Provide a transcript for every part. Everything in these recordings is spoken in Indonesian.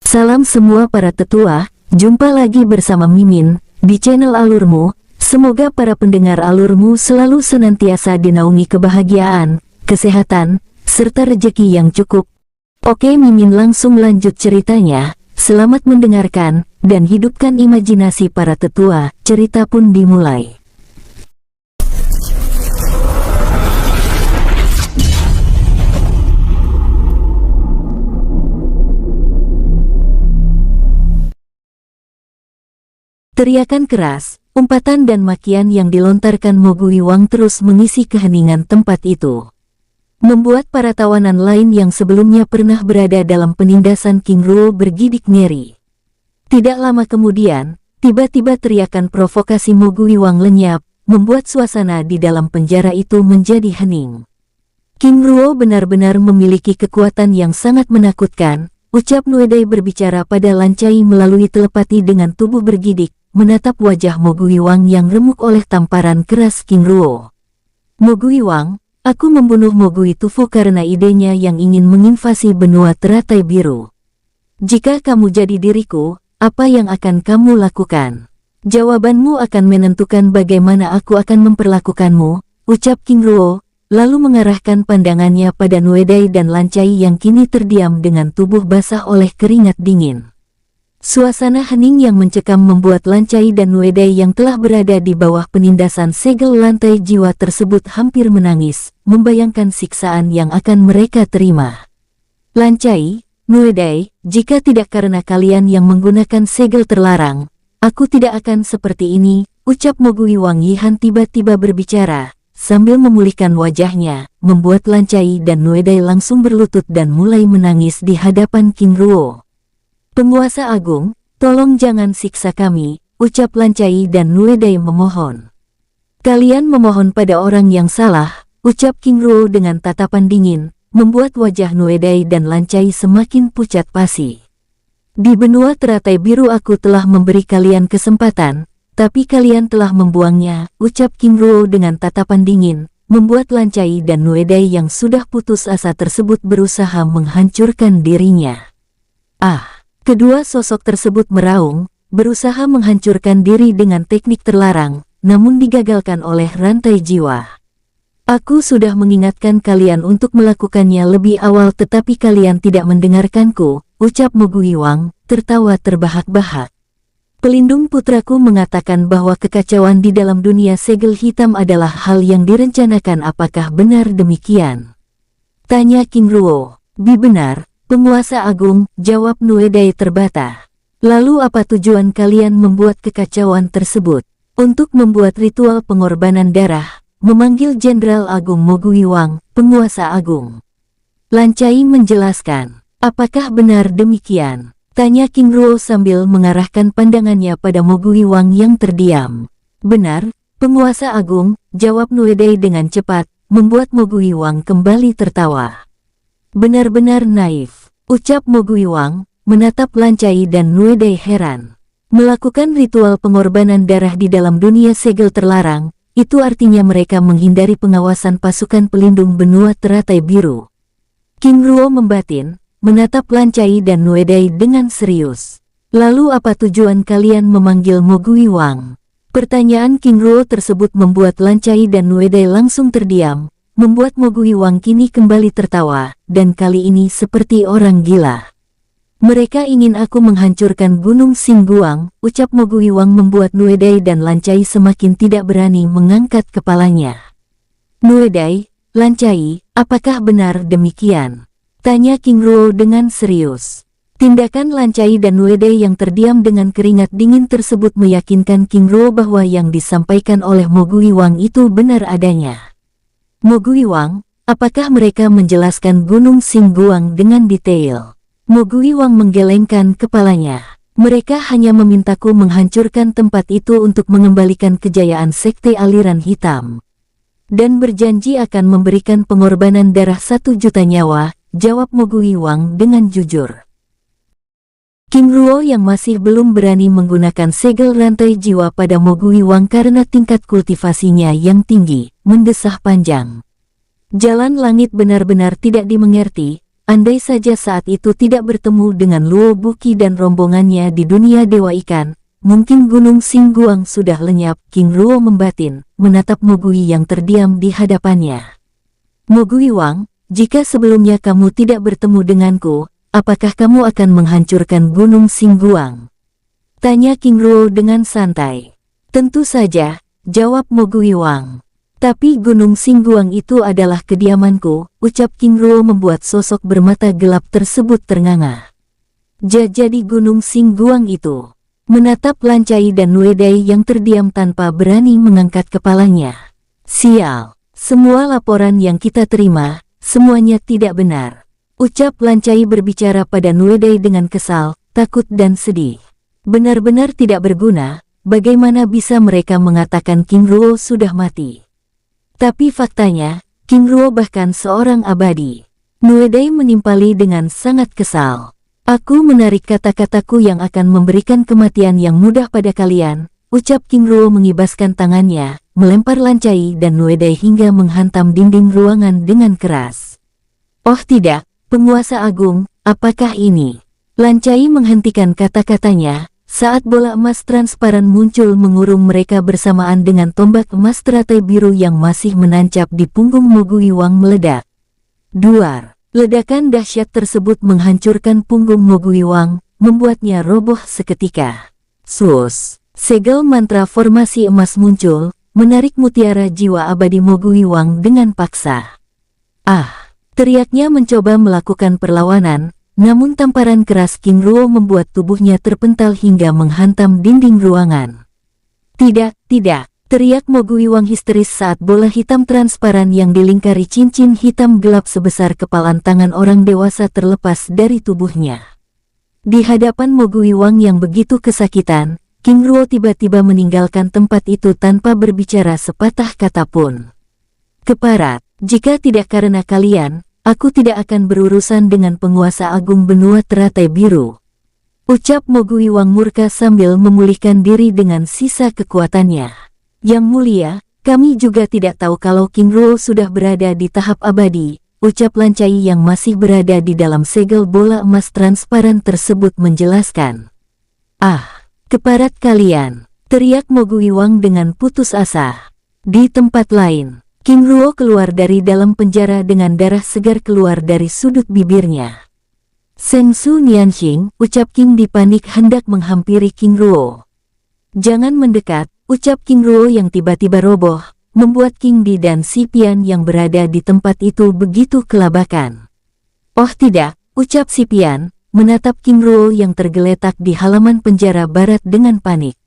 Salam semua para tetua, jumpa lagi bersama Mimin di channel Alurmu. Semoga para pendengar Alurmu selalu senantiasa dinaungi kebahagiaan, kesehatan, serta rezeki yang cukup. Oke, Mimin langsung lanjut ceritanya. Selamat mendengarkan dan hidupkan imajinasi para tetua. Cerita pun dimulai. Teriakan keras, umpatan dan makian yang dilontarkan Mo Guiwang terus mengisi keheningan tempat itu. Membuat para tawanan lain yang sebelumnya pernah berada dalam penindasan King Ruo bergidik ngeri. Tidak lama kemudian, tiba-tiba teriakan provokasi Mo Guiwang lenyap, membuat suasana di dalam penjara itu menjadi hening. King Ruo benar-benar memiliki kekuatan yang sangat menakutkan, ucap Nuedai berbicara pada Lancai melalui telepati dengan tubuh bergidik, menatap wajah Mo Guiwang yang remuk oleh tamparan keras King Ruo. Mo Guiwang, aku membunuh Mo Guitufu karena idenya yang ingin menginvasi benua teratai biru. Jika kamu jadi diriku, apa yang akan kamu lakukan? Jawabanmu akan menentukan bagaimana aku akan memperlakukanmu, ucap King Ruo, lalu mengarahkan pandangannya pada Nuedai dan Lancai yang kini terdiam dengan tubuh basah oleh keringat dingin. Suasana hening yang mencekam membuat Lancai dan Nuedai yang telah berada di bawah penindasan segel lantai jiwa tersebut hampir menangis, membayangkan siksaan yang akan mereka terima. Lancai, Nuedai, jika tidak karena kalian yang menggunakan segel terlarang, aku tidak akan seperti ini, ucap Mo Guiwang Yihan tiba-tiba berbicara, sambil memulihkan wajahnya, membuat Lancai dan Nuedai langsung berlutut dan mulai menangis di hadapan King Ruo. Penguasa agung, tolong jangan siksa kami, ucap Lancai dan Nuedai memohon. Kalian memohon pada orang yang salah, ucap King Ruo dengan tatapan dingin, membuat wajah Nuedai dan Lancai semakin pucat pasi. Di benua teratai biru aku telah memberi kalian kesempatan, tapi kalian telah membuangnya, ucap King Ruo dengan tatapan dingin, membuat Lancai dan Nuedai yang sudah putus asa tersebut berusaha menghancurkan dirinya. Kedua sosok tersebut meraung, berusaha menghancurkan diri dengan teknik terlarang, namun digagalkan oleh rantai jiwa. Aku sudah mengingatkan kalian untuk melakukannya lebih awal tetapi kalian tidak mendengarkanku, ucap Mo Guiwang, tertawa terbahak-bahak. Pelindung putraku mengatakan bahwa kekacauan di dalam dunia segel hitam adalah hal yang direncanakan, apakah benar demikian? Tanya King Ruo. Benar. Penguasa agung, jawab Nuedai terbata. Lalu apa tujuan kalian membuat kekacauan tersebut? Untuk membuat ritual pengorbanan darah, memanggil Jenderal Agung Mo Guiwang, penguasa agung. Lancai menjelaskan. Apakah benar demikian? Tanya King Ruo sambil mengarahkan pandangannya pada Mo Guiwang yang terdiam. Benar, penguasa agung, jawab Nuedai dengan cepat, membuat Mo Guiwang kembali tertawa. Benar-benar naif, ucap Mo Guiwang, menatap Lancai dan Nuedai heran. Melakukan ritual pengorbanan darah di dalam dunia segel terlarang, itu artinya mereka menghindari pengawasan pasukan pelindung benua teratai biru. King Ruo membatin, menatap Lancai dan Nuedai dengan serius. Lalu apa tujuan kalian memanggil Mo Guiwang? Pertanyaan King Ruo tersebut membuat Lancai dan Nuedai langsung terdiam, membuat Mo Guiwang kini kembali tertawa, dan kali ini seperti orang gila. Mereka ingin aku menghancurkan Gunung Singguang, ucap Mo Guiwang membuat Nuedai dan Lancai semakin tidak berani mengangkat kepalanya. Nuedai, Lancai, apakah benar demikian? Tanya King Ruo dengan serius. Tindakan Lancai dan Nuedai yang terdiam dengan keringat dingin tersebut meyakinkan King Ruo bahwa yang disampaikan oleh Mo Guiwang itu benar adanya. Mo Guiwang, apakah mereka menjelaskan Gunung Singguang dengan detail? Mo Guiwang menggelengkan kepalanya. Mereka hanya memintaku menghancurkan tempat itu untuk mengembalikan kejayaan sekte aliran hitam. Dan berjanji akan memberikan pengorbanan darah 1 juta nyawa, jawab Mo Guiwang dengan jujur. King Ruo yang masih belum berani menggunakan segel rantai jiwa pada Mo Guiwang karena tingkat kultivasinya yang tinggi, mendesah panjang. Jalan langit benar-benar tidak dimengerti, andai saja saat itu tidak bertemu dengan Luo Buqi dan rombongannya di dunia Dewa Ikan, mungkin Gunung Xingguang sudah lenyap. King Ruo membatin, menatap Mogui yang terdiam di hadapannya. Mogui Wang, jika sebelumnya kamu tidak bertemu denganku, apakah kamu akan menghancurkan Gunung Xingguang? Tanya King Ruo dengan santai. Tentu saja, jawab Mogui Wang. Tapi Gunung Xingguang itu adalah kediamanku, ucap King Ruo membuat sosok bermata gelap tersebut ternganga. Jadi Gunung Xingguang itu. Menatap Lancai dan Nuedai yang terdiam tanpa berani mengangkat kepalanya. Sial, semua laporan yang kita terima, semuanya tidak benar. Ucap Lancai berbicara pada Nuedai dengan kesal, takut dan sedih. Benar-benar tidak berguna, bagaimana bisa mereka mengatakan King Ruo sudah mati? Tapi faktanya, King Ruo bahkan seorang abadi. Nuedai menimpali dengan sangat kesal. Aku menarik kata-kataku yang akan memberikan kematian yang mudah pada kalian, ucap King Ruo mengibaskan tangannya, melempar Lancai dan Nuedai hingga menghantam dinding ruangan dengan keras. Oh tidak, penguasa agung, apakah ini? Lancai menghentikan kata-katanya, saat bola emas transparan muncul mengurung mereka bersamaan dengan tombak emas teratai biru yang masih menancap di punggung Mogui Wang meledak. Duar, ledakan dahsyat tersebut menghancurkan punggung Mogui Wang, membuatnya roboh seketika. Sus, segel mantra formasi emas muncul, menarik mutiara jiwa abadi Mogui Wang dengan paksa. Ah, teriaknya mencoba melakukan perlawanan, namun tamparan keras King Ruo membuat tubuhnya terpental hingga menghantam dinding ruangan. Tidak, tidak, teriak Mogui Wang histeris saat bola hitam transparan yang dilingkari cincin hitam gelap sebesar kepalan tangan orang dewasa terlepas dari tubuhnya. Di hadapan Mogui Wang yang begitu kesakitan, King Ruo tiba-tiba meninggalkan tempat itu tanpa berbicara sepatah kata pun. Keparat, jika tidak karena kalian, aku tidak akan berurusan dengan penguasa agung benua teratai biru. Ucap Mogui Wang murka sambil memulihkan diri dengan sisa kekuatannya. Yang mulia, kami juga tidak tahu kalau King Ruo sudah berada di tahap abadi, ucap Lancai yang masih berada di dalam segel bola emas transparan tersebut menjelaskan. Ah, keparat kalian, teriak Mogui Wang dengan putus asa. Di tempat lain, King Ruo keluar dari dalam penjara dengan darah segar keluar dari sudut bibirnya. Seng Su Nianxing, ucap King di panik hendak menghampiri King Ruo. Jangan mendekat, ucap King Ruo yang tiba-tiba roboh, membuat King Di dan Si Pian yang berada di tempat itu begitu kelabakan. Oh tidak, ucap Si Pian, menatap King Ruo yang tergeletak di halaman penjara barat dengan panik.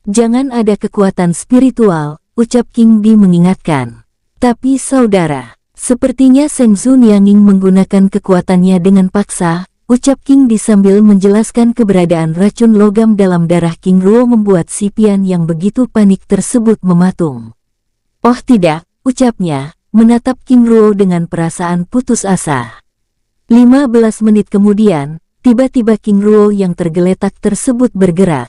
Jangan ada kekuatan spiritual, ucap King Di mengingatkan. Tapi saudara, sepertinya Seng Su Nianxing menggunakan kekuatannya dengan paksa, ucap King Di sambil menjelaskan keberadaan racun logam dalam darah King Ruo membuat Si Pian yang begitu panik tersebut mematung. Oh tidak, ucapnya, menatap King Ruo dengan perasaan putus asa. 15 menit kemudian, tiba-tiba King Ruo yang tergeletak tersebut bergerak.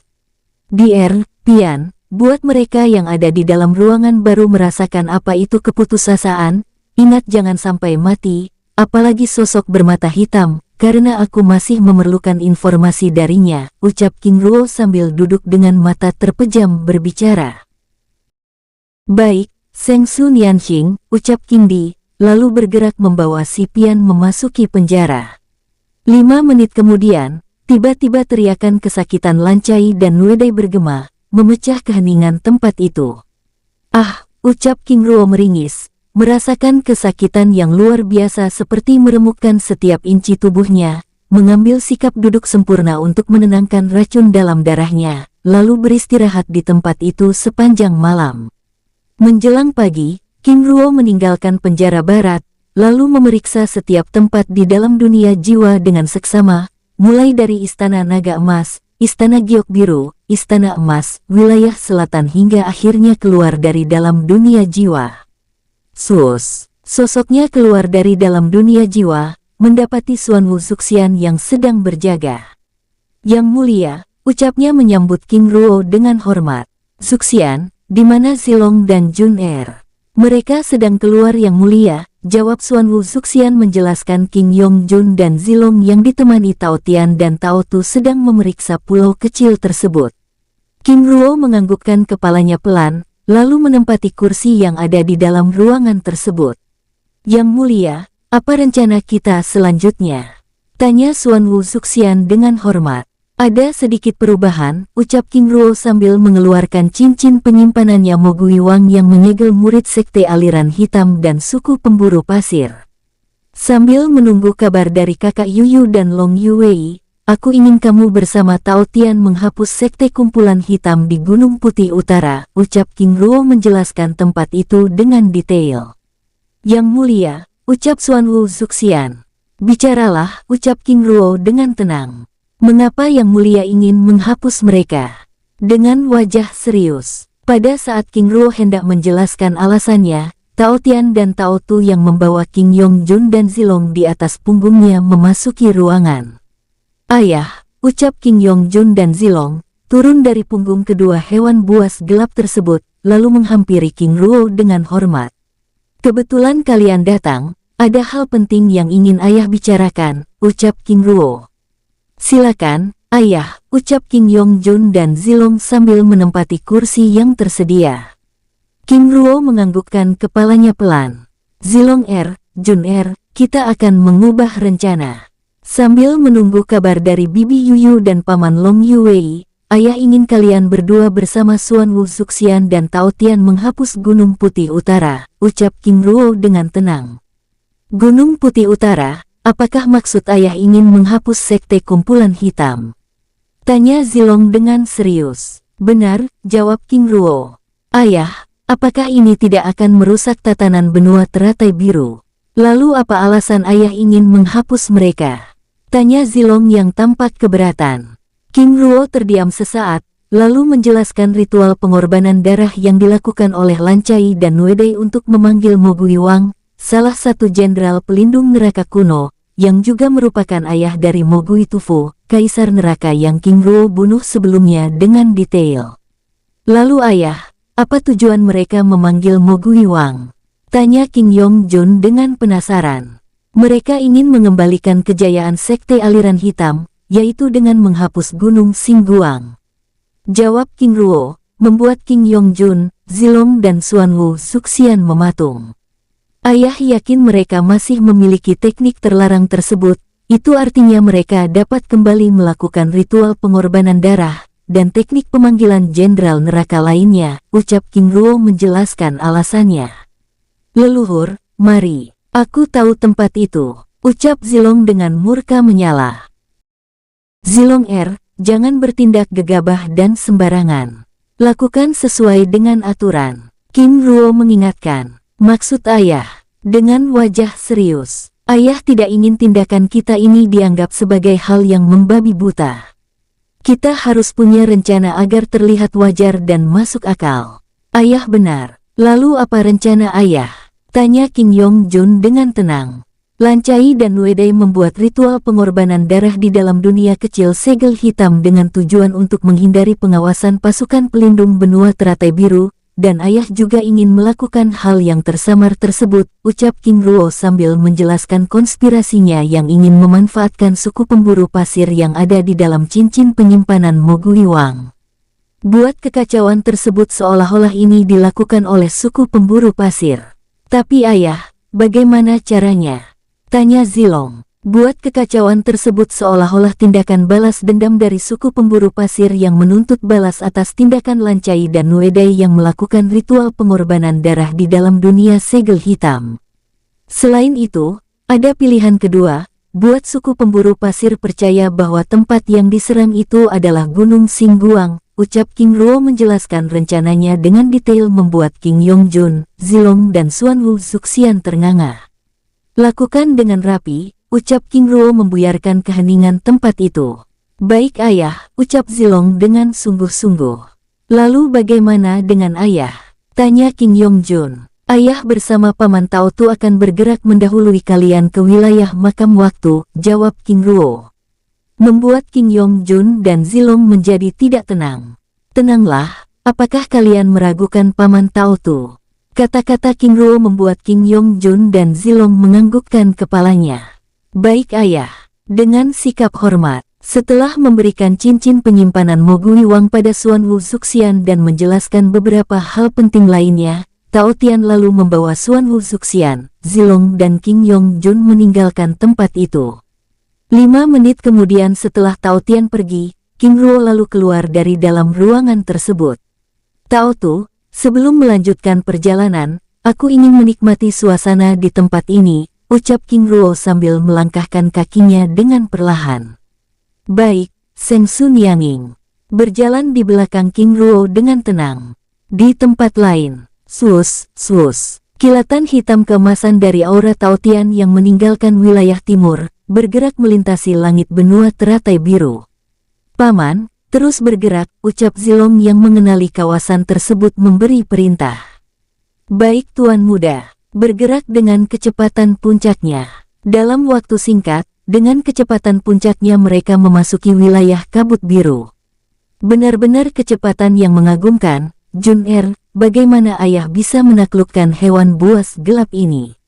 Pian, buat mereka yang ada di dalam ruangan baru merasakan apa itu keputusasaan, ingat jangan sampai mati, apalagi sosok bermata hitam, karena aku masih memerlukan informasi darinya, ucap King Ruo sambil duduk dengan mata terpejam berbicara. Baik, Seng Su Nianxing, ucap King Di, lalu bergerak membawa Si Pian memasuki penjara. 5 menit kemudian, tiba-tiba teriakan kesakitan Lancai dan Nuedai bergema, memecah keheningan tempat itu. Ah, ucap King Ruo meringis, merasakan kesakitan yang luar biasa seperti meremukkan setiap inci tubuhnya, mengambil sikap duduk sempurna untuk menenangkan racun dalam darahnya, lalu beristirahat di tempat itu sepanjang malam. Menjelang pagi, King Ruo meninggalkan penjara barat, lalu memeriksa setiap tempat di dalam dunia jiwa dengan seksama, mulai dari Istana Naga Emas, Istana Giok Biru, Istana Emas, wilayah selatan hingga akhirnya keluar dari dalam dunia jiwa. Sosoknya keluar dari dalam dunia jiwa, mendapati Xuan Wu Zuxian yang sedang berjaga. Yang mulia, ucapnya menyambut King Ruo dengan hormat. Zuxian, di mana Zilong dan Jun Er? Mereka sedang keluar yang mulia, jawab Xuan Wu Zuxian menjelaskan. King Yongjun dan Zilong yang ditemani Tao Tian dan Tao Tu sedang memeriksa pulau kecil tersebut. King Ruo menganggukkan kepalanya pelan, lalu menempati kursi yang ada di dalam ruangan tersebut. Yang mulia, apa rencana kita selanjutnya? Tanya Xuan Wu Zuxian dengan hormat. Ada sedikit perubahan, ucap King Ruo sambil mengeluarkan cincin penyimpanannya Mogui Wang yang menyegel murid sekte aliran hitam dan suku pemburu pasir. Sambil menunggu kabar dari kakak Yuyu dan Long Yuwei, aku ingin kamu bersama Tao Tian menghapus sekte kumpulan hitam di Gunung Putih Utara, ucap King Ruo menjelaskan tempat itu dengan detail. Yang mulia, ucap Xuan Wu Zuxian. Bicaralah, ucap King Ruo dengan tenang. Mengapa Yang Mulia ingin menghapus mereka? Dengan wajah serius. Pada saat King Ruo hendak menjelaskan alasannya, Tao Tian dan Tao Tu yang membawa King Yongjun dan Zilong di atas punggungnya memasuki ruangan. Ayah, ucap King Yongjun dan Zilong, turun dari punggung kedua hewan buas gelap tersebut, lalu menghampiri King Ruo dengan hormat. Kebetulan kalian datang, ada hal penting yang ingin ayah bicarakan, ucap King Ruo. Silakan, ayah, ucap King Yongjun dan Zilong sambil menempati kursi yang tersedia. King Ruo menganggukkan kepalanya pelan. Zilong Jun kita akan mengubah rencana. Sambil menunggu kabar dari Bibi Yuyu dan Paman Long Yuwei, ayah ingin kalian berdua bersama Xuan Wu Zuxian dan Tao Tian menghapus Gunung Putih Utara, ucap King Ruo dengan tenang. Gunung Putih Utara? Apakah maksud ayah ingin menghapus sekte kumpulan hitam? Tanya Zilong dengan serius. Benar, jawab King Ruo. Ayah, apakah ini tidak akan merusak tatanan benua teratai biru? Lalu apa alasan ayah ingin menghapus mereka? Tanya Zilong yang tampak keberatan. King Ruo terdiam sesaat, lalu menjelaskan ritual pengorbanan darah yang dilakukan oleh Lan Cai dan Nuedei untuk memanggil Mogui Wang, salah satu jenderal pelindung neraka kuno, yang juga merupakan ayah dari Mogui Tufu, kaisar neraka yang King Ruo bunuh sebelumnya dengan detail. Lalu ayah, apa tujuan mereka memanggil Mogui Wang? Tanya King Yongjun dengan penasaran. Mereka ingin mengembalikan kejayaan sekte aliran hitam, yaitu dengan menghapus Gunung Xingguang. Jawab King Ruo, membuat King Yongjun, Zilong dan Xuan Wu Zuxian mematung. Ayah yakin mereka masih memiliki teknik terlarang tersebut, itu artinya mereka dapat kembali melakukan ritual pengorbanan darah, dan teknik pemanggilan jenderal neraka lainnya, ucap King Ruo menjelaskan alasannya. Leluhur, mari, aku tahu tempat itu, ucap Zilong dengan murka menyala. Zilong jangan bertindak gegabah dan sembarangan. Lakukan sesuai dengan aturan. King Ruo mengingatkan. Maksud ayah, dengan wajah serius, ayah tidak ingin tindakan kita ini dianggap sebagai hal yang membabi buta. Kita harus punya rencana agar terlihat wajar dan masuk akal. Ayah benar. Lalu apa rencana ayah? Tanya King Yongjun dengan tenang. Lan Cai dan Nuedei membuat ritual pengorbanan darah di dalam dunia kecil segel hitam dengan tujuan untuk menghindari pengawasan pasukan pelindung benua teratai biru, dan ayah juga ingin melakukan hal yang tersamar tersebut, ucap King Ruo sambil menjelaskan konspirasinya yang ingin memanfaatkan suku pemburu pasir yang ada di dalam cincin penyimpanan Mogui Wang. Buat kekacauan tersebut seolah-olah ini dilakukan oleh suku pemburu pasir. Tapi ayah, bagaimana caranya? Tanya Zilong. Buat kekacauan tersebut seolah-olah tindakan balas dendam dari suku pemburu pasir yang menuntut balas atas tindakan Lan Cai dan Nuedei yang melakukan ritual pengorbanan darah di dalam dunia segel hitam. Selain itu, ada pilihan kedua, buat suku pemburu pasir percaya bahwa tempat yang diserang itu adalah Gunung Xingguang, ucap King Ruo menjelaskan rencananya dengan detail membuat King Yongjun, Zilong dan Xuan Wu Zuxian ternganga. Lakukan dengan rapi, ucap King Ruo membuyarkan keheningan tempat itu. Baik ayah, ucap Zilong dengan sungguh-sungguh. Lalu bagaimana dengan ayah? Tanya King Yongjun. Ayah bersama Paman Tao Tu akan bergerak mendahului kalian ke wilayah makam waktu, jawab King Ruo. Membuat King Yongjun dan Zilong menjadi tidak tenang. Tenanglah, apakah kalian meragukan Paman Tao Tu? Kata-kata King Ruo membuat King Yongjun dan Zilong menganggukkan kepalanya. Baik ayah. Dengan sikap hormat, setelah memberikan cincin penyimpanan Mogui Wang pada Suan Wu Zuxian dan menjelaskan beberapa hal penting lainnya, Tao Tian lalu membawa Suan Wu Zuxian, Zilong dan King Yongjun meninggalkan tempat itu. 5 menit kemudian setelah Tao Tian pergi, King Ruo lalu keluar dari dalam ruangan tersebut. Tao Tu, sebelum melanjutkan perjalanan, aku ingin menikmati suasana di tempat ini, ucap King Ruo sambil melangkahkan kakinya dengan perlahan. Baik, Seng Sun Yanging. Berjalan di belakang King Ruo dengan tenang. Di tempat lain, swus, swus. Kilatan hitam keemasan dari aura Tao Tian yang meninggalkan wilayah timur, bergerak melintasi langit benua teratai biru. Paman, terus bergerak, ucap Zilong yang mengenali kawasan tersebut memberi perintah. Baik Tuan Muda. Bergerak dengan kecepatan puncaknya. Dalam waktu singkat, dengan kecepatan puncaknya mereka memasuki wilayah kabut biru. Benar-benar kecepatan yang mengagumkan. Jun bagaimana ayah bisa menaklukkan hewan buas gelap ini?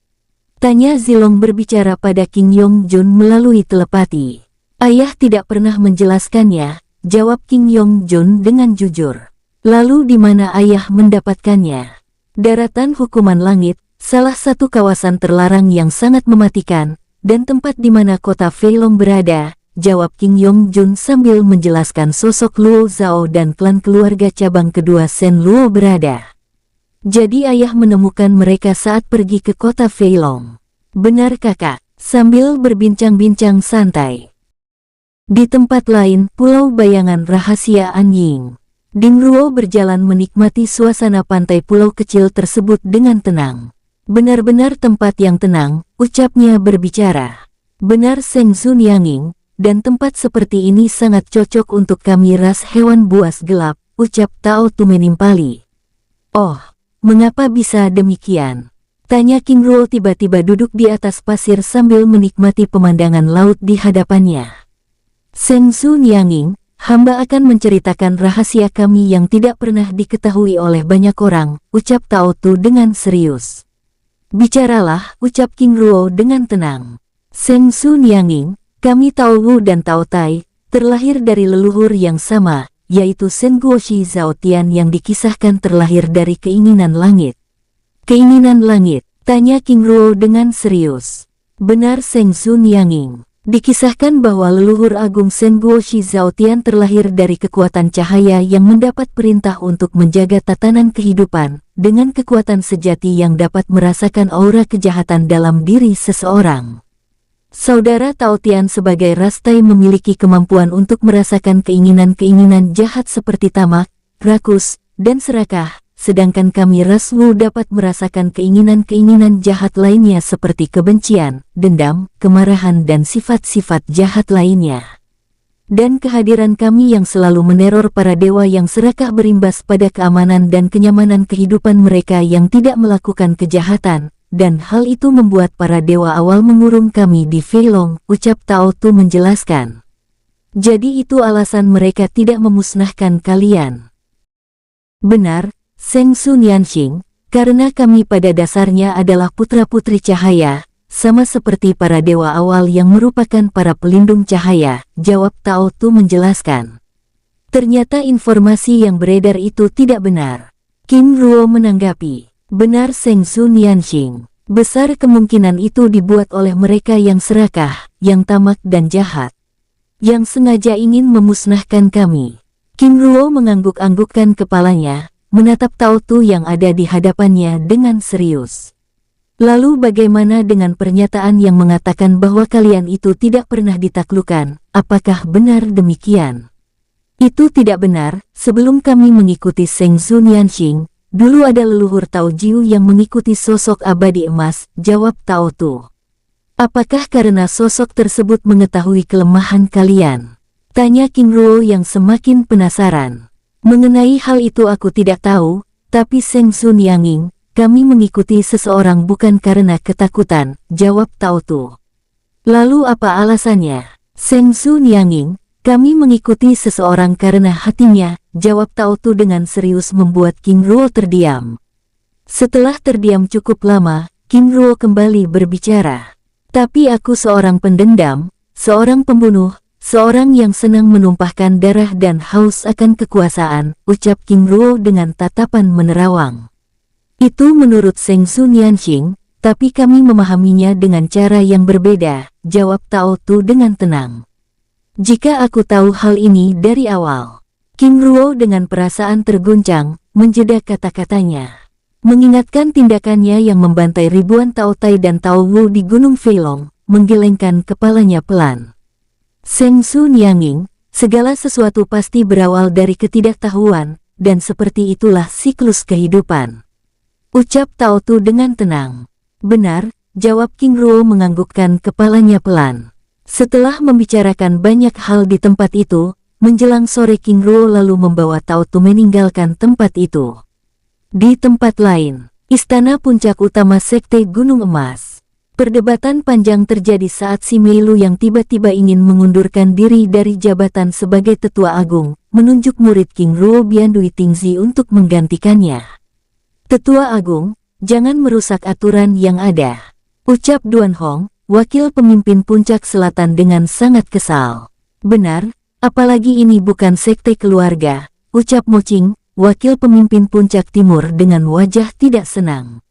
Tanya Zilong berbicara pada King Yongjun melalui telepati. Ayah tidak pernah menjelaskannya, jawab King Yongjun dengan jujur. Lalu di mana ayah mendapatkannya? Daratan Hukuman Langit, salah satu kawasan terlarang yang sangat mematikan, dan tempat di mana kota Feilong berada, jawab King Yongjun sambil menjelaskan sosok Luo Zhao dan klan keluarga cabang kedua Shen Luo berada. Jadi ayah menemukan mereka saat pergi ke kota Feilong. Benar kakak, sambil berbincang-bincang santai. Di tempat lain, Pulau Bayangan Rahasia Anying. Ding Ruo berjalan menikmati suasana pantai pulau kecil tersebut dengan tenang. Benar-benar tempat yang tenang, ucapnya berbicara. Benar Seng Sun Yanging, dan tempat seperti ini sangat cocok untuk kami ras hewan buas gelap, ucap Tao Tu menimpali. Oh, mengapa bisa demikian? Tanya King Ruo tiba-tiba duduk di atas pasir sambil menikmati pemandangan laut di hadapannya. Seng Sun Yanging, hamba akan menceritakan rahasia kami yang tidak pernah diketahui oleh banyak orang, ucap Tao Tu dengan serius. Bicaralah, ucap King Ruo dengan tenang. Seng Sun Yanging, kami Tao Wu dan Tao Tai, terlahir dari leluhur yang sama, yaitu Shen Guoshi Zhao Tian yang dikisahkan terlahir dari keinginan langit. Keinginan langit, tanya King Ruo dengan serius. Benar Seng Sun Yanging. Dikisahkan bahwa leluhur agung Shen Guoshi Zhao Tian terlahir dari kekuatan cahaya yang mendapat perintah untuk menjaga tatanan kehidupan, dengan kekuatan sejati yang dapat merasakan aura kejahatan dalam diri seseorang. Saudara Tao Tian sebagai rastai memiliki kemampuan untuk merasakan keinginan-keinginan jahat seperti tamak, rakus, dan serakah, sedangkan kami ras Wu dapat merasakan keinginan-keinginan jahat lainnya seperti kebencian, dendam, kemarahan dan sifat-sifat jahat lainnya. Dan kehadiran kami yang selalu meneror para dewa yang serakah berimbas pada keamanan dan kenyamanan kehidupan mereka yang tidak melakukan kejahatan, dan hal itu membuat para dewa awal mengurung kami di Feilong, ucap Tao Tu menjelaskan. Jadi itu alasan mereka tidak memusnahkan kalian. Benar, Seng Sun Yanxing, karena kami pada dasarnya adalah putra-putri cahaya, sama seperti para dewa awal yang merupakan para pelindung cahaya, jawab Tao Tu menjelaskan. Ternyata informasi yang beredar itu tidak benar. King Ruo menanggapi, benar Seng Sun Yanxing, besar kemungkinan itu dibuat oleh mereka yang serakah, yang tamak dan jahat, yang sengaja ingin memusnahkan kami. King Ruo mengangguk-anggukkan kepalanya, menatap Tao Tu yang ada di hadapannya dengan serius. Lalu bagaimana dengan pernyataan yang mengatakan bahwa kalian itu tidak pernah ditaklukkan, apakah benar demikian? Itu tidak benar, sebelum kami mengikuti Seng Sun Yanxing, dulu ada leluhur Tao Jiu yang mengikuti sosok abadi emas, jawab Tao Tu. Apakah karena sosok tersebut mengetahui kelemahan kalian? Tanya King Ruo yang semakin penasaran. Mengenai hal itu aku tidak tahu, tapi Seng Sun Yanging, kami mengikuti seseorang bukan karena ketakutan, jawab Tao Tu. Lalu apa alasannya? Seng Sun Yanging, kami mengikuti seseorang karena hatinya, jawab Tao Tu dengan serius membuat King Ruo terdiam. Setelah terdiam cukup lama, King Ruo kembali berbicara. Tapi aku seorang pendendam, seorang pembunuh, seorang yang senang menumpahkan darah dan haus akan kekuasaan, ucap King Ruo dengan tatapan menerawang. Itu menurut Zheng Xunyanxing, tapi kami memahaminya dengan cara yang berbeda, jawab Tao Tu dengan tenang. Jika aku tahu hal ini dari awal. King Ruo dengan perasaan terguncang, menjeda kata-katanya. Mengingatkan tindakannya yang membantai ribuan Tao Tai dan Tao Wu di Gunung Feilong, menggelengkan kepalanya pelan. Zheng Xunyanxing, segala sesuatu pasti berawal dari ketidaktahuan, dan seperti itulah siklus kehidupan. Ucap Tao Tu dengan tenang. Benar, jawab King Ruo menganggukkan kepalanya pelan. Setelah membicarakan banyak hal di tempat itu, menjelang sore King Ruo lalu membawa Tao Tu meninggalkan tempat itu. Di tempat lain, istana puncak utama Sekte Gunung Emas. Perdebatan panjang terjadi saat si Mei Lu yang tiba-tiba ingin mengundurkan diri dari jabatan sebagai tetua agung, menunjuk murid King Ruo Biandui Tingzi untuk menggantikannya. Tetua agung, jangan merusak aturan yang ada, ucap Duan Hong, wakil pemimpin puncak selatan dengan sangat kesal. Benar, apalagi ini bukan sekte keluarga, ucap Mo Qing, wakil pemimpin puncak timur dengan wajah tidak senang.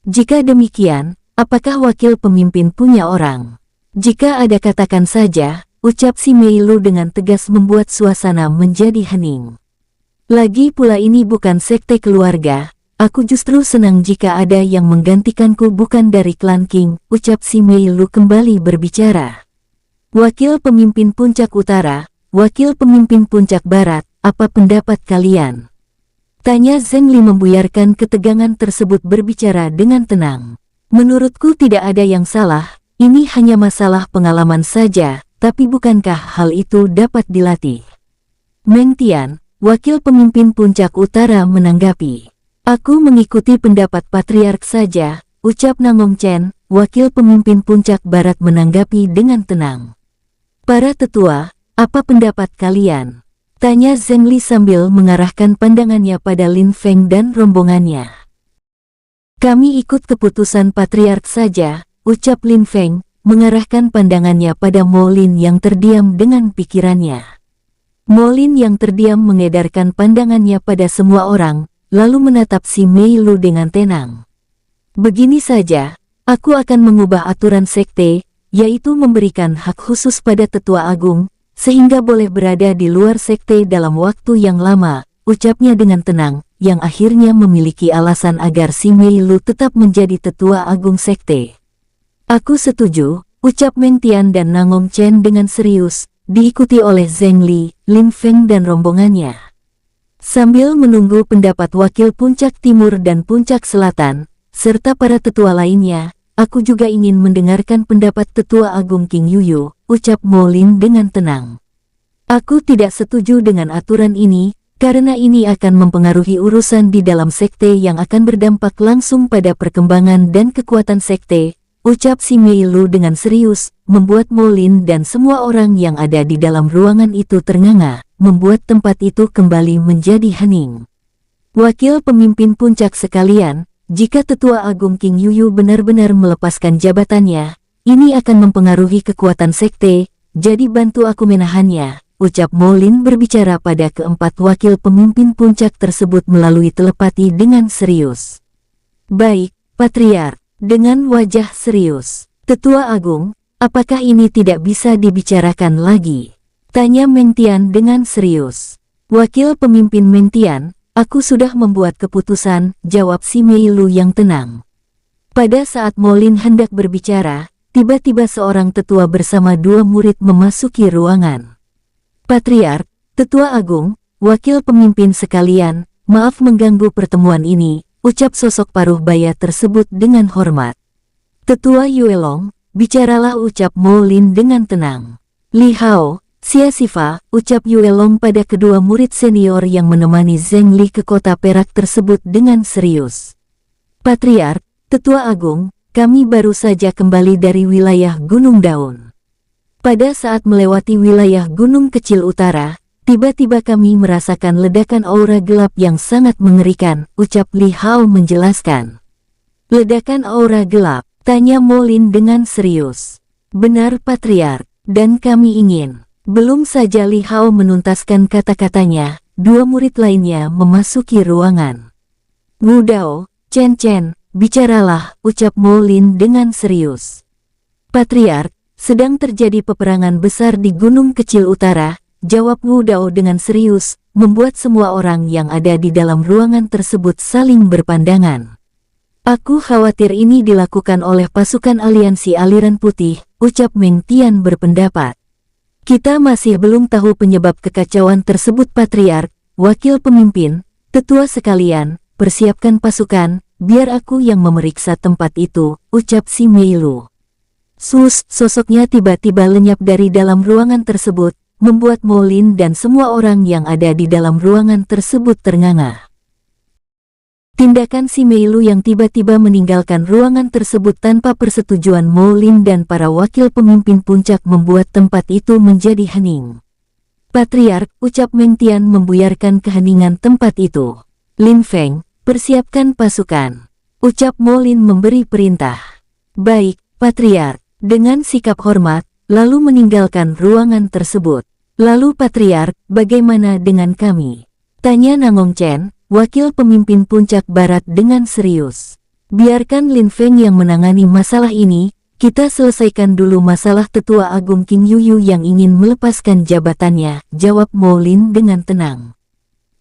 Jika demikian, apakah wakil pemimpin punya orang? Jika ada katakan saja, ucap si Mei Lu dengan tegas membuat suasana menjadi hening. Lagi pula ini bukan sekte keluarga, aku justru senang jika ada yang menggantikanku bukan dari klan Qing, ucap si Mei Lu kembali berbicara. Wakil pemimpin puncak utara, wakil pemimpin puncak barat, apa pendapat kalian? Tanya Zheng Li membuyarkan ketegangan tersebut berbicara dengan tenang. Menurutku tidak ada yang salah, ini hanya masalah pengalaman saja, tapi bukankah hal itu dapat dilatih? Meng Tian, wakil pemimpin puncak utara menanggapi. Aku mengikuti pendapat patriark saja, ucap Nangong Chen, wakil pemimpin puncak barat menanggapi dengan tenang. Para tetua, apa pendapat kalian? Tanya Zheng Li sambil mengarahkan pandangannya pada Lin Feng dan rombongannya. Kami ikut keputusan patriark saja, ucap Lin Feng, mengarahkan pandangannya pada Mo Lin yang terdiam dengan pikirannya. Mo Lin yang terdiam mengedarkan pandangannya pada semua orang, lalu menatap si Mei Lu dengan tenang. Begini saja, aku akan mengubah aturan sekte, yaitu memberikan hak khusus pada tetua agung, sehingga boleh berada di luar sekte dalam waktu yang lama, ucapnya dengan tenang, yang akhirnya memiliki alasan agar si Mei Lu tetap menjadi tetua agung sekte. Aku setuju, ucap Meng Tian dan Nangong Chen dengan serius, diikuti oleh Zheng Li, Lin Feng dan rombongannya. Sambil menunggu pendapat wakil puncak timur dan puncak selatan, serta para tetua lainnya, aku juga ingin mendengarkan pendapat tetua agung King Yuyu, ucap Mo Lin dengan tenang. Aku tidak setuju dengan aturan ini, karena ini akan mempengaruhi urusan di dalam sekte yang akan berdampak langsung pada perkembangan dan kekuatan sekte, ucap si Mei Lu dengan serius, membuat Mo Lin dan semua orang yang ada di dalam ruangan itu ternganga, membuat tempat itu kembali menjadi hening. Wakil pemimpin puncak sekalian, jika tetua agung King Yuyu benar-benar melepaskan jabatannya, ini akan mempengaruhi kekuatan sekte, jadi bantu aku menahannya, ucap Mo Lin berbicara pada keempat wakil pemimpin puncak tersebut melalui telepati dengan serius. Baik, Patriark, dengan wajah serius. Tetua agung, apakah ini tidak bisa dibicarakan lagi? Tanya Meng Tian dengan serius. Wakil pemimpin Meng Tian, aku sudah membuat keputusan, jawab si Mei Lu yang tenang. Pada saat Mo Lin hendak berbicara, tiba-tiba seorang tetua bersama dua murid memasuki ruangan. Patriark, tetua agung, wakil pemimpin sekalian, maaf mengganggu pertemuan ini, ucap sosok paruh baya tersebut dengan hormat. Tetua Yuelong, bicaralah, ucap Mo Lin dengan tenang. Li Hao, Xia Sifa, ucap Yuelong pada kedua murid senior yang menemani Zheng Li ke kota perak tersebut dengan serius. Patriark, tetua agung, kami baru saja kembali dari wilayah Gunung Daun. Pada saat melewati wilayah gunung kecil utara, Tiba-tiba kami merasakan ledakan aura gelap yang sangat mengerikan, ucap Li Hao menjelaskan. Ledakan aura gelap, tanya Molin dengan serius. Benar Patriark, dan kami ingin. Belum saja Li Hao menuntaskan kata-katanya, dua murid lainnya memasuki ruangan. Wu Dao, Chen Chen, bicaralah, ucap Molin dengan serius. Patriark, sedang terjadi peperangan besar di Gunung Kecil Utara, jawab Wu Dao dengan serius, membuat semua orang yang ada di dalam ruangan tersebut saling berpandangan. Aku khawatir ini dilakukan oleh pasukan aliansi aliran putih, ucap Meng Tian berpendapat. Kita masih belum tahu penyebab kekacauan tersebut Patriark, wakil pemimpin, tetua sekalian, persiapkan pasukan, biar aku yang memeriksa tempat itu, ucap si Meilu. Sosoknya tiba-tiba lenyap dari dalam ruangan tersebut, membuat Molin dan semua orang yang ada di dalam ruangan tersebut ternganga. Tindakan si Meilu yang tiba-tiba meninggalkan ruangan tersebut tanpa persetujuan Molin dan para wakil pemimpin puncak membuat tempat itu menjadi hening. Patriark, ucap Meng Tian membuyarkan keheningan tempat itu. Lin Feng, persiapkan pasukan. Ucap Molin memberi perintah. Baik, Patriark, dengan sikap hormat, lalu meninggalkan ruangan tersebut. Lalu Patriark, bagaimana dengan kami? Tanya Nangong Chen, wakil pemimpin puncak barat dengan serius. Biarkan Lin Feng yang menangani masalah ini, kita selesaikan dulu masalah tetua agung King Yuyu yang ingin melepaskan jabatannya, jawab Molin dengan tenang.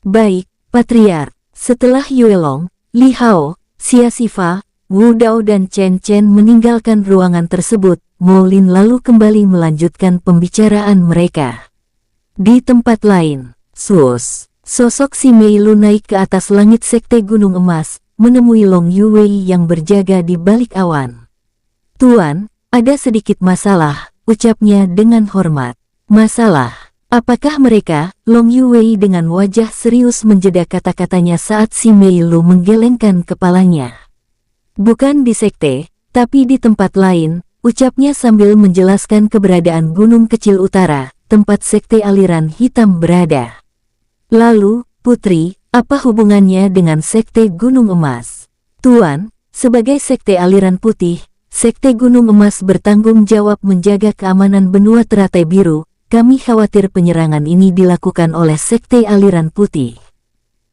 Baik, Patriark, setelah Yue Long, Li Hao, Xia Xifa, Wu Dao dan Chen Chen meninggalkan ruangan tersebut, Molin lalu kembali melanjutkan pembicaraan mereka. Di tempat lain, sosok si Meilu naik ke atas langit sekte Gunung Emas, menemui Long Yuwei yang berjaga di balik awan. Tuan, ada sedikit masalah, ucapnya dengan hormat. Masalah? Apakah mereka? Long Yuwei dengan wajah serius menjeda kata-katanya saat si Meilu menggelengkan kepalanya. Bukan di sekte, tapi di tempat lain, ucapnya sambil menjelaskan keberadaan Gunung Kecil Utara, tempat sekte aliran hitam berada. Lalu, Putri, apa hubungannya dengan sekte Gunung Emas? Tuan, sebagai sekte aliran putih, sekte Gunung Emas bertanggung jawab menjaga keamanan benua teratai biru. Kami khawatir penyerangan ini dilakukan oleh sekte aliran putih.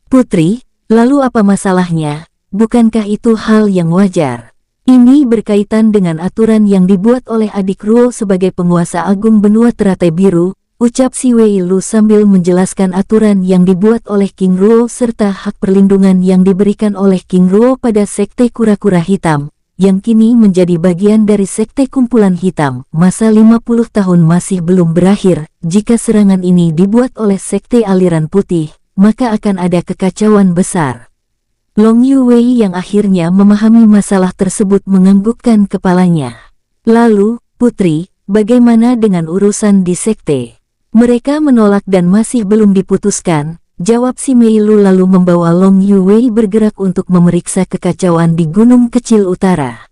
Putri, lalu apa masalahnya? Bukankah itu hal yang wajar? Ini berkaitan dengan aturan yang dibuat oleh adik Ruo sebagai penguasa agung benua teratai biru, ucap si Wei Lu sambil menjelaskan aturan yang dibuat oleh King Ruo serta hak perlindungan yang diberikan oleh King Ruo pada sekte kura-kura hitam, yang kini menjadi bagian dari sekte kumpulan hitam. Masa 50 tahun masih belum berakhir, jika serangan ini dibuat oleh sekte aliran putih, maka akan ada kekacauan besar. Long Yuwei yang akhirnya memahami masalah tersebut menganggukkan kepalanya. Lalu, Putri, bagaimana dengan urusan di sekte? Mereka menolak dan masih belum diputuskan, jawab si Meilu lalu membawa Long Yuwei bergerak untuk memeriksa kekacauan di Gunung Kecil Utara.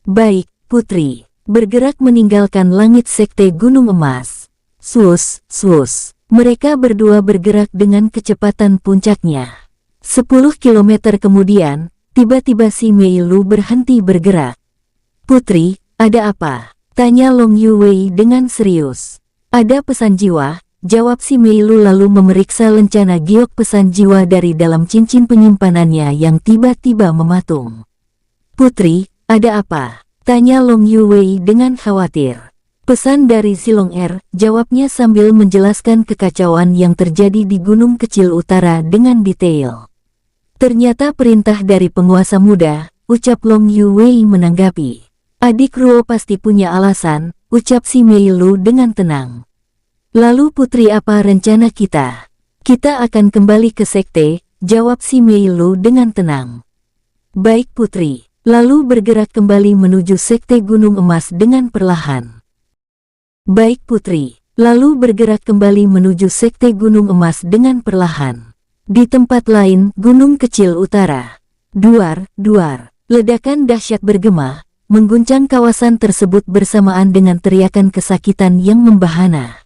Baik, Putri, bergerak meninggalkan langit sekte Gunung Emas. Mereka berdua bergerak dengan kecepatan puncaknya. 10 kilometer kemudian, tiba-tiba si Meilu berhenti bergerak. Putri, ada apa? Tanya Long Yuwei dengan serius. Ada pesan jiwa, jawab si Meilu lalu memeriksa lencana giok pesan jiwa dari dalam cincin penyimpanannya yang tiba-tiba mematung. Putri, ada apa? Tanya Long Yuwei dengan khawatir. Pesan dari Silong Er, jawabnya sambil menjelaskan kekacauan yang terjadi di Gunung Kecil Utara dengan detail. Ternyata perintah dari penguasa muda, ucap Long Yuwei menanggapi. Adik Ruo pasti punya alasan, ucap si Meilu dengan tenang. Lalu Putri, apa rencana kita? Kita akan kembali ke sekte, jawab si Meilu dengan tenang. Baik Putri, lalu bergerak kembali menuju sekte Gunung Emas dengan perlahan. Baik Putri, lalu bergerak kembali menuju sekte Gunung Emas dengan perlahan. Di tempat lain, Gunung Kecil Utara. Duar, ledakan dahsyat bergema, mengguncang kawasan tersebut bersamaan dengan teriakan kesakitan yang membahana.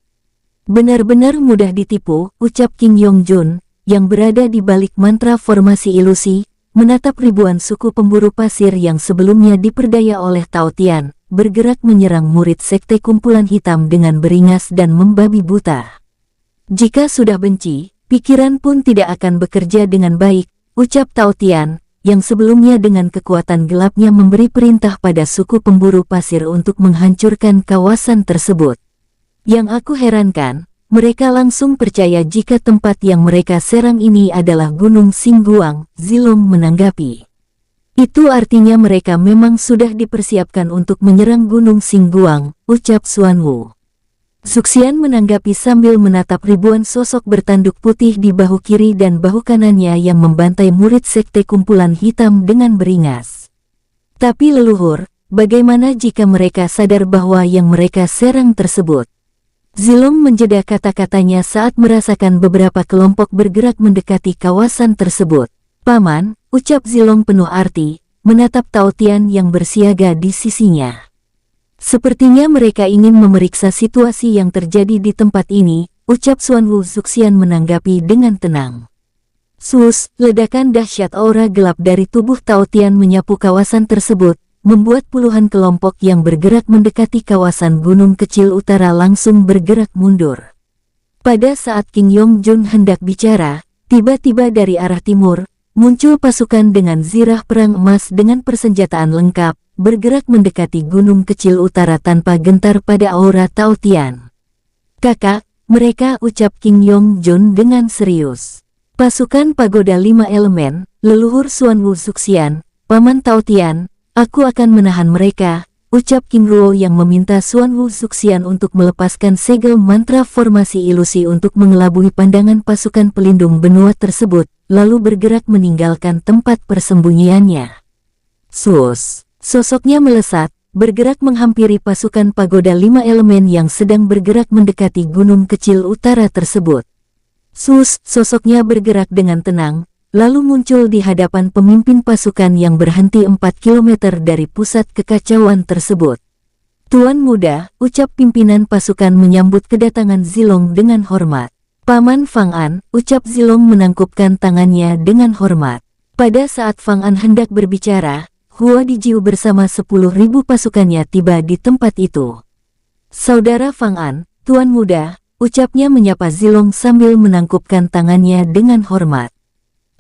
Benar-benar mudah ditipu, ucap King Yongjun, yang berada di balik mantra formasi ilusi, menatap ribuan suku pemburu pasir yang sebelumnya diperdaya oleh Tao Tian, bergerak menyerang murid sekte kumpulan hitam dengan beringas dan membabi buta. Jika sudah benci, pikiran pun tidak akan bekerja dengan baik, ucap Tao Tian, yang sebelumnya dengan kekuatan gelapnya memberi perintah pada suku pemburu pasir untuk menghancurkan kawasan tersebut. Yang aku herankan, mereka langsung percaya jika tempat yang mereka serang ini adalah Gunung Xingguang, Zilong menanggapi. Itu artinya mereka memang sudah dipersiapkan untuk menyerang Gunung Xingguang, ucap Xuanwu. Zuxian menanggapi sambil menatap ribuan sosok bertanduk putih di bahu kiri dan bahu kanannya yang membantai murid sekte kumpulan hitam dengan beringas. Tapi leluhur, bagaimana jika mereka sadar bahwa yang mereka serang tersebut? Zilong menjeda kata-katanya saat merasakan beberapa kelompok bergerak mendekati kawasan tersebut. Paman, ucap Zilong penuh arti, menatap Tao Tian yang bersiaga di sisinya. Sepertinya mereka ingin memeriksa situasi yang terjadi di tempat ini, ucap Xuanwu. Zuxian menanggapi dengan tenang. Sus, ledakan dahsyat aura gelap dari tubuh Tao Tian menyapu kawasan tersebut, membuat puluhan kelompok yang bergerak mendekati kawasan gunung kecil utara langsung bergerak mundur. Pada saat King Yongjun hendak bicara, tiba-tiba dari arah timur, muncul pasukan dengan zirah perang emas dengan persenjataan lengkap, bergerak mendekati gunung kecil utara tanpa gentar pada aura Tao Tian. Kakak, mereka, ucap King Yongjun dengan serius. Pasukan pagoda 5 elemen, leluhur Xuanwu. Zuxian, Paman Tao Tian, aku akan menahan mereka, ucap King Ruo yang meminta Xuanwu Zuxian untuk melepaskan segel mantra formasi ilusi untuk mengelabui pandangan pasukan pelindung benua tersebut, lalu bergerak meninggalkan tempat persembunyiannya. Sosoknya melesat, bergerak menghampiri pasukan pagoda 5 elemen yang sedang bergerak mendekati gunung kecil utara tersebut. Sosoknya bergerak dengan tenang, lalu muncul di hadapan pemimpin pasukan yang berhenti 4 km dari pusat kekacauan tersebut. Tuan muda, ucap pimpinan pasukan menyambut kedatangan Zilong dengan hormat. Paman Fang An, ucap Zilong menangkupkan tangannya dengan hormat. Pada saat Fang An hendak berbicara, Hua Dijiu bersama 10.000 pasukannya tiba di tempat itu. Saudara Fang An, Tuan muda, ucapnya menyapa Zilong sambil menangkupkan tangannya dengan hormat.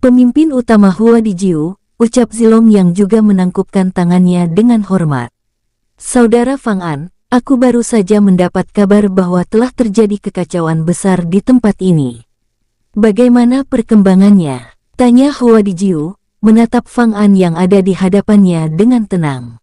Pemimpin utama Hua Dijiu, ucap Zilong yang juga menangkupkan tangannya dengan hormat. Saudara Fang An, aku baru saja mendapat kabar bahwa telah terjadi kekacauan besar di tempat ini. Bagaimana perkembangannya? Tanya Hua Dijiu, menatap Fang An yang ada di hadapannya dengan tenang.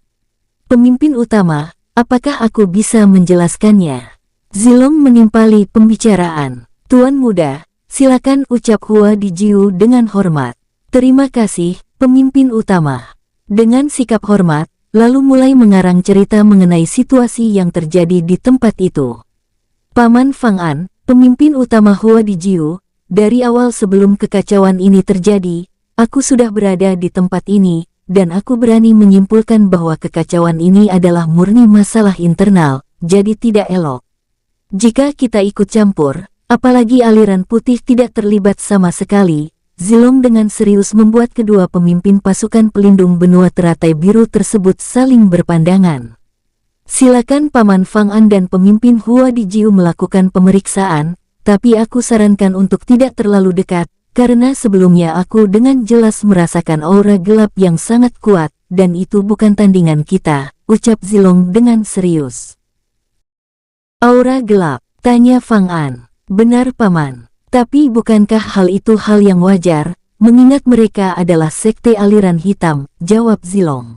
Pemimpin utama, apakah aku bisa menjelaskannya? Zilong menimpali pembicaraan. Tuan muda, silakan, ucap Hua Dijiu dengan hormat. Terima kasih, pemimpin utama. Dengan sikap hormat, lalu mulai mengarang cerita mengenai situasi yang terjadi di tempat itu. Paman Fang An, pemimpin utama Hua Dijiu, dari awal sebelum kekacauan ini terjadi, aku sudah berada di tempat ini, dan aku berani menyimpulkan bahwa kekacauan ini adalah murni masalah internal, jadi tidak elok. Jika kita ikut campur, apalagi aliran putih tidak terlibat sama sekali, Zilong dengan serius membuat kedua pemimpin pasukan pelindung benua teratai biru tersebut saling berpandangan. Silakan Paman Fang An dan pemimpin Hua Dijiu melakukan pemeriksaan, tapi aku sarankan untuk tidak terlalu dekat, karena sebelumnya aku dengan jelas merasakan aura gelap yang sangat kuat, dan itu bukan tandingan kita, ucap Zilong dengan serius. Aura gelap, tanya Fang An. Benar Paman, tapi bukankah hal itu hal yang wajar, mengingat mereka adalah sekte aliran hitam, jawab Zilong.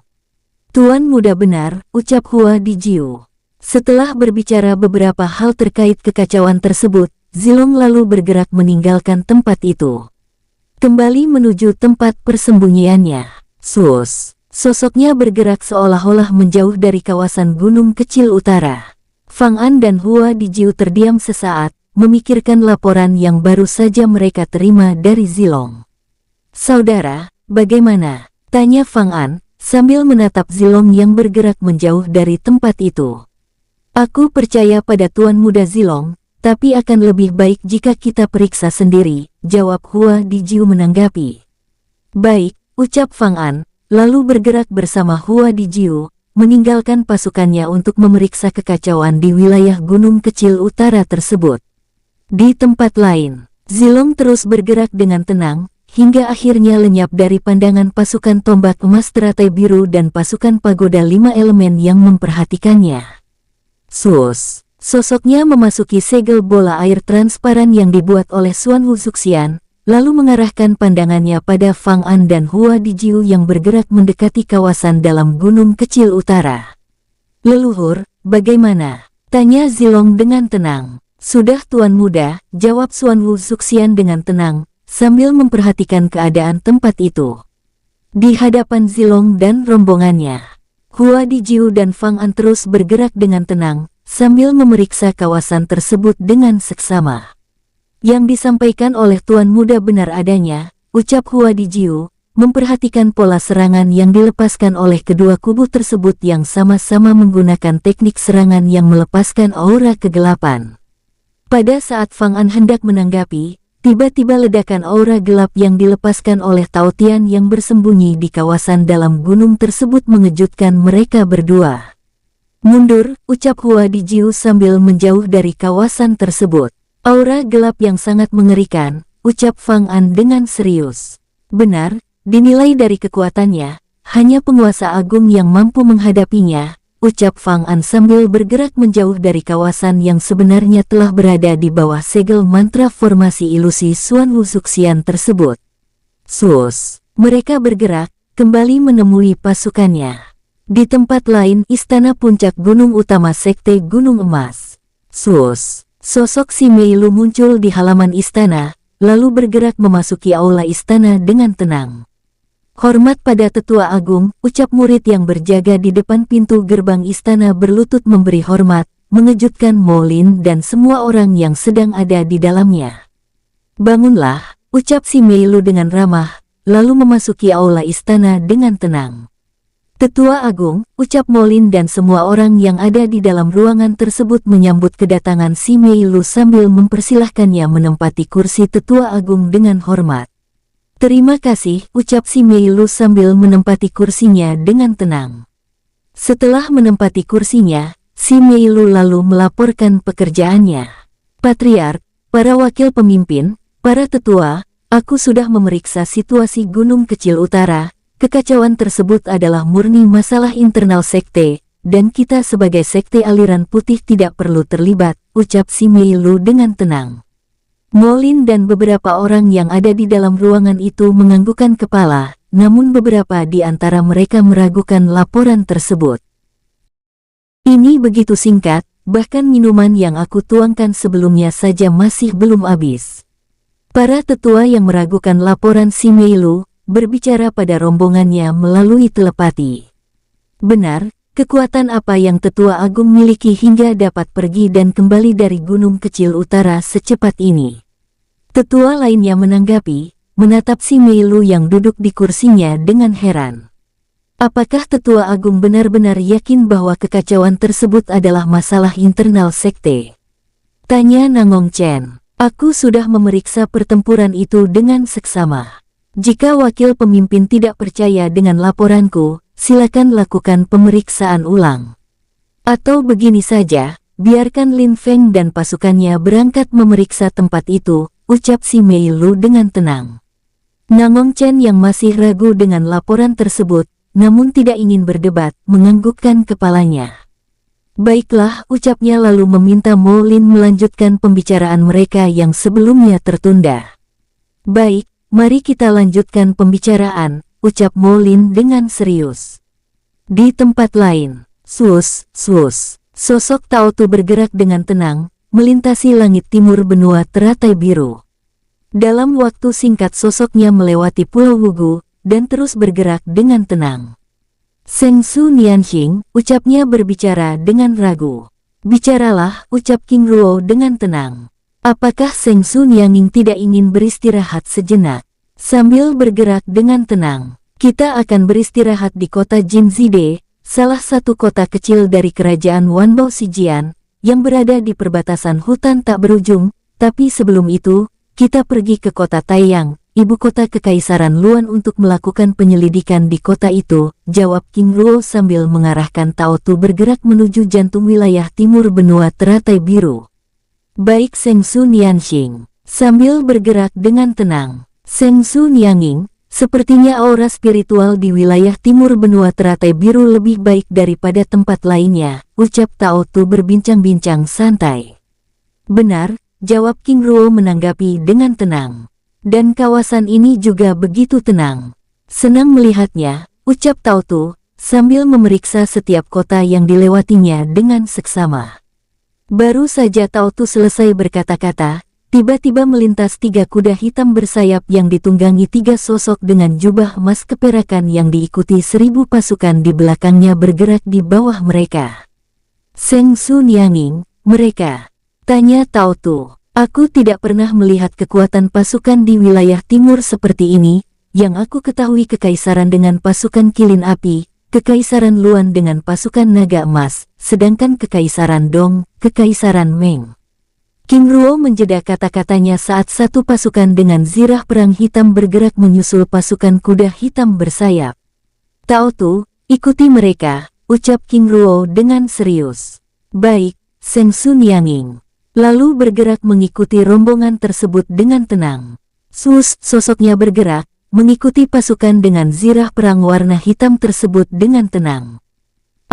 Tuan muda benar, ucap Hua Dijiu. Setelah berbicara beberapa hal terkait kekacauan tersebut, Zilong lalu bergerak meninggalkan tempat itu. Kembali menuju tempat persembunyiannya. Sosoknya bergerak seolah-olah menjauh dari kawasan gunung kecil utara. Fang An dan Hua Dijiu terdiam sesaat, memikirkan laporan yang baru saja mereka terima dari Zilong. Saudara, bagaimana? Tanya Fang An, sambil menatap Zilong yang bergerak menjauh dari tempat itu. Aku percaya pada Tuan Muda Zilong, tapi akan lebih baik jika kita periksa sendiri, jawab Hua Dijiu menanggapi. Baik, ucap Fang An, lalu bergerak bersama Hua Dijiu, meninggalkan pasukannya untuk memeriksa kekacauan di wilayah gunung kecil utara tersebut. Di tempat lain, Zilong terus bergerak dengan tenang, hingga akhirnya lenyap dari pandangan pasukan tombak emas teratai biru dan pasukan pagoda 5 elemen yang memperhatikannya. Sus! Sosoknya memasuki segel bola air transparan yang dibuat oleh Xuan Wuzuxian, lalu mengarahkan pandangannya pada Fang An dan Hua Dijiu yang bergerak mendekati kawasan dalam gunung kecil utara. Leluhur, bagaimana? Tanya Zilong dengan tenang. Sudah Tuan Muda, jawab Xuan Wuzuxian dengan tenang, sambil memperhatikan keadaan tempat itu. Di hadapan Zilong dan rombongannya, Hua Dijiu dan Fang An terus bergerak dengan tenang, sambil memeriksa kawasan tersebut dengan seksama. Yang disampaikan oleh Tuan Muda benar adanya, ucap Hua Dijiu, memperhatikan pola serangan yang dilepaskan oleh kedua kubu tersebut yang sama-sama menggunakan teknik serangan yang melepaskan aura kegelapan. Pada saat Fang An hendak menanggapi, tiba-tiba ledakan aura gelap yang dilepaskan oleh Tao Tian yang bersembunyi di kawasan dalam gunung tersebut mengejutkan mereka berdua. Mundur, ucap Hua Dijiu sambil menjauh dari kawasan tersebut. Aura gelap yang sangat mengerikan, ucap Fang An dengan serius. Benar, dinilai dari kekuatannya, hanya penguasa agung yang mampu menghadapinya, ucap Fang An sambil bergerak menjauh dari kawasan yang sebenarnya telah berada di bawah segel mantra formasi ilusi Xuan Wuzuxian tersebut. Sus! Mereka bergerak, kembali menemui pasukannya. Di tempat lain, istana puncak gunung utama Sekte Gunung Emas. Sus! Sosok si Meilu muncul di halaman istana, lalu bergerak memasuki aula istana dengan tenang. Hormat pada Tetua Agung, ucap murid yang berjaga di depan pintu gerbang istana berlutut memberi hormat, mengejutkan Mo Lin dan semua orang yang sedang ada di dalamnya. Bangunlah, ucap si Meilu dengan ramah, lalu memasuki aula istana dengan tenang. Tetua Agung, ucap Mo Lin dan semua orang yang ada di dalam ruangan tersebut menyambut kedatangan si Meilu sambil mempersilahkannya menempati kursi Tetua Agung dengan hormat. Terima kasih, ucap si Meilu sambil menempati kursinya dengan tenang. Setelah menempati kursinya, si Meilu lalu melaporkan pekerjaannya. Patriark, para wakil pemimpin, para tetua, aku sudah memeriksa situasi Gunung Kecil Utara. Kekacauan tersebut adalah murni masalah internal sekte, dan kita sebagai sekte aliran putih tidak perlu terlibat, ucap si Meilu dengan tenang. Mo Lin dan beberapa orang yang ada di dalam ruangan itu menganggukkan kepala, namun beberapa di antara mereka meragukan laporan tersebut. Ini begitu singkat, bahkan minuman yang aku tuangkan sebelumnya saja masih belum habis. Para tetua yang meragukan laporan si Meilu, berbicara pada rombongannya melalui telepati. Benar, kekuatan apa yang Tetua Agung miliki hingga dapat pergi dan kembali dari Gunung Kecil Utara secepat ini? Tetua lainnya menanggapi, menatap si Meilu yang duduk di kursinya dengan heran. Apakah Tetua Agung benar-benar yakin bahwa kekacauan tersebut adalah masalah internal sekte? Tanya Nangong Chen. Aku sudah memeriksa pertempuran itu dengan seksama. Jika wakil pemimpin tidak percaya dengan laporanku, silakan lakukan pemeriksaan ulang. Atau begini saja, biarkan Lin Feng dan pasukannya berangkat memeriksa tempat itu, ucap si Meilu dengan tenang. Nangong Chen yang masih ragu dengan laporan tersebut, namun tidak ingin berdebat, menganggukkan kepalanya. Baiklah, ucapnya lalu meminta Mo Lin melanjutkan pembicaraan mereka yang sebelumnya tertunda. Baik. Mari kita lanjutkan pembicaraan, ucap Mo Lin dengan serius. Di tempat lain, sus, sosok Tao Tu bergerak dengan tenang, melintasi langit timur benua teratai biru. Dalam waktu singkat sosoknya melewati Pulau Wugu, dan terus bergerak dengan tenang. Seng Su Nianxing, ucapnya berbicara dengan ragu. Bicaralah, ucap King Ruo dengan tenang. Apakah Seng Su Nianxing tidak ingin beristirahat sejenak? Sambil bergerak dengan tenang, kita akan beristirahat di kota Jinzide, salah satu kota kecil dari kerajaan Wanbao Sijian, yang berada di perbatasan hutan tak berujung, tapi sebelum itu, kita pergi ke kota Taiyang, ibu kota Kekaisaran Luan untuk melakukan penyelidikan di kota itu, jawab King Ruo sambil mengarahkan Tao Tu bergerak menuju jantung wilayah timur benua teratai biru. Baik, Seng Su Nianxing. Sambil bergerak dengan tenang, Seng Su Nianging, sepertinya aura spiritual di wilayah timur benua teratai biru lebih baik daripada tempat lainnya, ucap Tao Tu berbincang-bincang santai. Benar, jawab King Ruo menanggapi dengan tenang. Dan kawasan ini juga begitu tenang. Senang melihatnya, ucap Tao Tu, sambil memeriksa setiap kota yang dilewatinya dengan seksama. Baru saja Tao Tu selesai berkata-kata, tiba-tiba melintas 3 kuda hitam bersayap yang ditunggangi 3 sosok dengan jubah emas keperakan yang diikuti 1000 pasukan di belakangnya bergerak di bawah mereka. Seng Su Nianging, mereka? Tanya Tao Tu. Aku tidak pernah melihat kekuatan pasukan di wilayah timur seperti ini, yang aku ketahui Kekaisaran dengan pasukan kilin api, Kekaisaran Luan dengan pasukan naga emas, sedangkan Kekaisaran Dong, Kekaisaran Meng. King Ruo menjeda kata-katanya saat satu pasukan dengan zirah perang hitam bergerak menyusul pasukan kuda hitam bersayap. Tao Tu, ikuti mereka, ucap King Ruo dengan serius. Baik, Seng Su Nianging. Lalu bergerak mengikuti rombongan tersebut dengan tenang. Sosoknya bergerak, mengikuti pasukan dengan zirah perang warna hitam tersebut dengan tenang.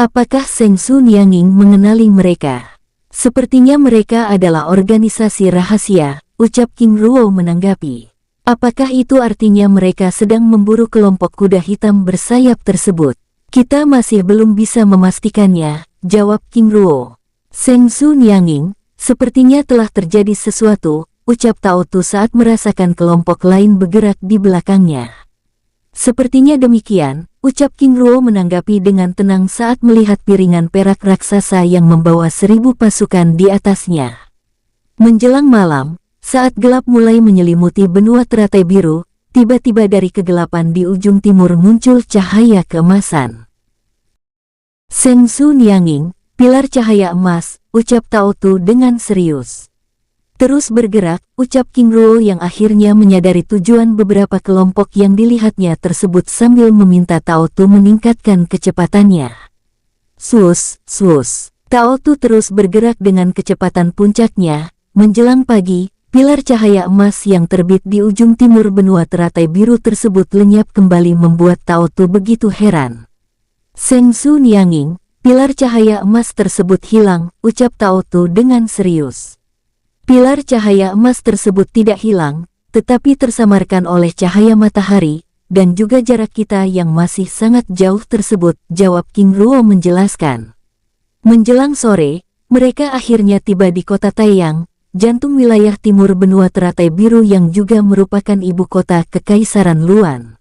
Apakah Seng Su Nianging mengenali mereka? Sepertinya mereka adalah organisasi rahasia, ucap King Ruo menanggapi. Apakah itu artinya mereka sedang memburu kelompok kuda hitam bersayap tersebut? Kita masih belum bisa memastikannya, jawab King Ruo. Seng Su Nianging, sepertinya telah terjadi sesuatu, ucap Tao Tu saat merasakan kelompok lain bergerak di belakangnya. Sepertinya demikian, ucap King Ruo menanggapi dengan tenang saat melihat piringan perak raksasa yang membawa 1000 pasukan di atasnya. Menjelang malam, saat gelap mulai menyelimuti benua teratai biru, tiba-tiba dari kegelapan di ujung timur muncul cahaya keemasan. Seng Su Nianging, pilar cahaya emas, ucap Tao Tu dengan serius. Terus bergerak, ucap King Ruo yang akhirnya menyadari tujuan beberapa kelompok yang dilihatnya tersebut sambil meminta Tao Tu meningkatkan kecepatannya. Sus. Tao Tu terus bergerak dengan kecepatan puncaknya. Menjelang pagi, pilar cahaya emas yang terbit di ujung timur benua teratai biru tersebut lenyap kembali membuat Tao Tu begitu heran. Seng Su Nianging, pilar cahaya emas tersebut hilang, ucap Tao Tu dengan serius. Pilar cahaya emas tersebut tidak hilang, tetapi tersamarkan oleh cahaya matahari, dan juga jarak kita yang masih sangat jauh tersebut, jawab King Ruo menjelaskan. Menjelang sore, mereka akhirnya tiba di kota Taiyang, jantung wilayah timur benua teratai biru yang juga merupakan ibu kota Kekaisaran Luan.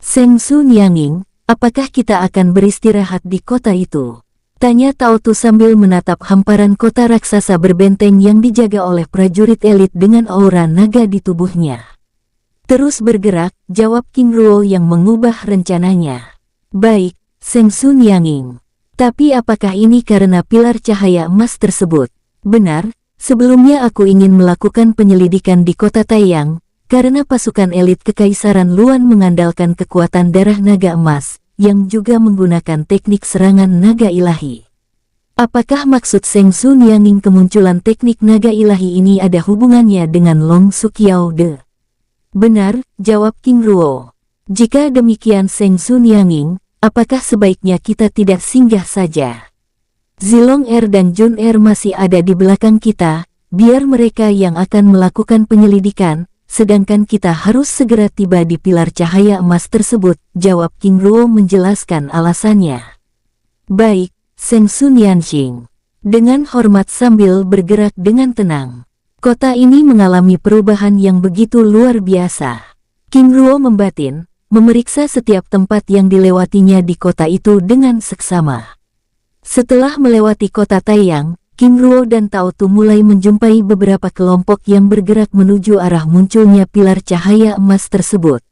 Seng Su Nianging, apakah kita akan beristirahat di kota itu? Tanya Tao Tu sambil menatap hamparan kota raksasa berbenteng yang dijaga oleh prajurit elit dengan aura naga di tubuhnya. Terus bergerak, jawab King Ruo yang mengubah rencananya. Baik, Seng Su Nianging. Tapi apakah ini karena pilar cahaya emas tersebut? Benar, sebelumnya aku ingin melakukan penyelidikan di kota Taiyang, karena pasukan elit Kekaisaran Luan mengandalkan kekuatan darah naga emas, yang juga menggunakan teknik serangan naga ilahi. Apakah maksud Seng Su Nianging kemunculan teknik naga ilahi ini ada hubungannya dengan Long Sukiao De? Benar, jawab King Ruo. Jika demikian Seng Su Nianging, apakah sebaiknya kita tidak singgah saja? Zilong Er dan Jun Er masih ada di belakang kita, biar mereka yang akan melakukan penyelidikan, sedangkan kita harus segera tiba di pilar cahaya emas tersebut, jawab King Ruo menjelaskan alasannya. Baik, Seng Su Nianxing. Dengan hormat sambil bergerak dengan tenang. Kota ini mengalami perubahan yang begitu luar biasa. King Ruo membatin, memeriksa setiap tempat yang dilewatinya di kota itu dengan seksama. Setelah melewati kota Taiyang, King Ruo dan Tao Tu mulai menjumpai beberapa kelompok yang bergerak menuju arah munculnya pilar cahaya emas tersebut.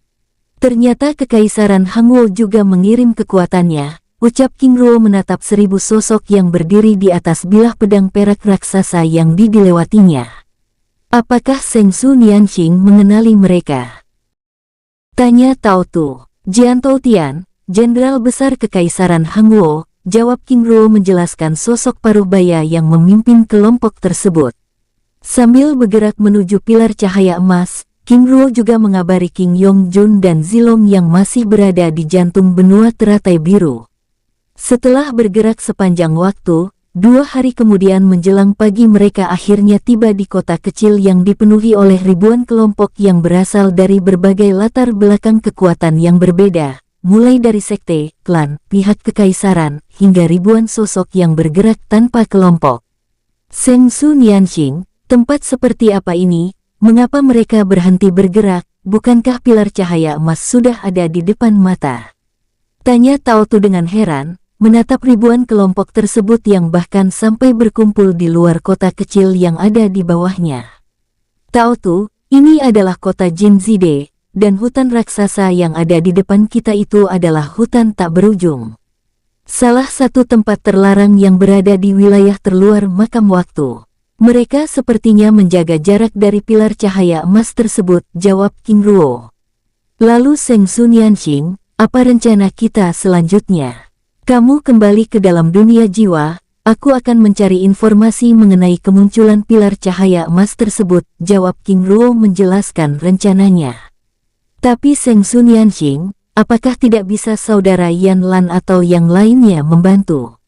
Ternyata Kekaisaran Hangwo juga mengirim kekuatannya, ucap King Ruo menatap 1000 sosok yang berdiri di atas bilah pedang perak raksasa yang dilewatinya. Apakah Seng Su Nianxing mengenali mereka? Tanya Tao Tu. Jian Toutian, Jenderal Besar Kekaisaran Hangguo, jawab King Ruo menjelaskan sosok paruh baya yang memimpin kelompok tersebut. Sambil bergerak menuju pilar cahaya emas, King Ruo juga mengabari King Yongjun dan Zilong yang masih berada di jantung benua teratai biru. Setelah bergerak sepanjang waktu, 2 hari kemudian menjelang pagi mereka akhirnya tiba di kota kecil yang dipenuhi oleh ribuan kelompok yang berasal dari berbagai latar belakang kekuatan yang berbeda, mulai dari sekte, klan, pihak kekaisaran, hingga ribuan sosok yang bergerak tanpa kelompok. Seng Su Nianxing, tempat seperti apa ini? Mengapa mereka berhenti bergerak? Bukankah pilar cahaya emas sudah ada di depan mata? Tanya Tao Tu dengan heran, menatap ribuan kelompok tersebut yang bahkan sampai berkumpul di luar kota kecil yang ada di bawahnya. Tao Tu, ini adalah kota Jin Zide, dan hutan raksasa yang ada di depan kita itu adalah hutan tak berujung. Salah satu tempat terlarang yang berada di wilayah terluar makam waktu. Mereka sepertinya menjaga jarak dari pilar cahaya emas tersebut, jawab King Ruo. Lalu Seng Su Nianxing, apa rencana kita selanjutnya? Kamu kembali ke dalam dunia jiwa, aku akan mencari informasi mengenai kemunculan pilar cahaya emas tersebut, jawab King Ruo menjelaskan rencananya. Tapi Seng Su Nianxing, apakah tidak bisa saudara Yan Lan atau yang lainnya membantu?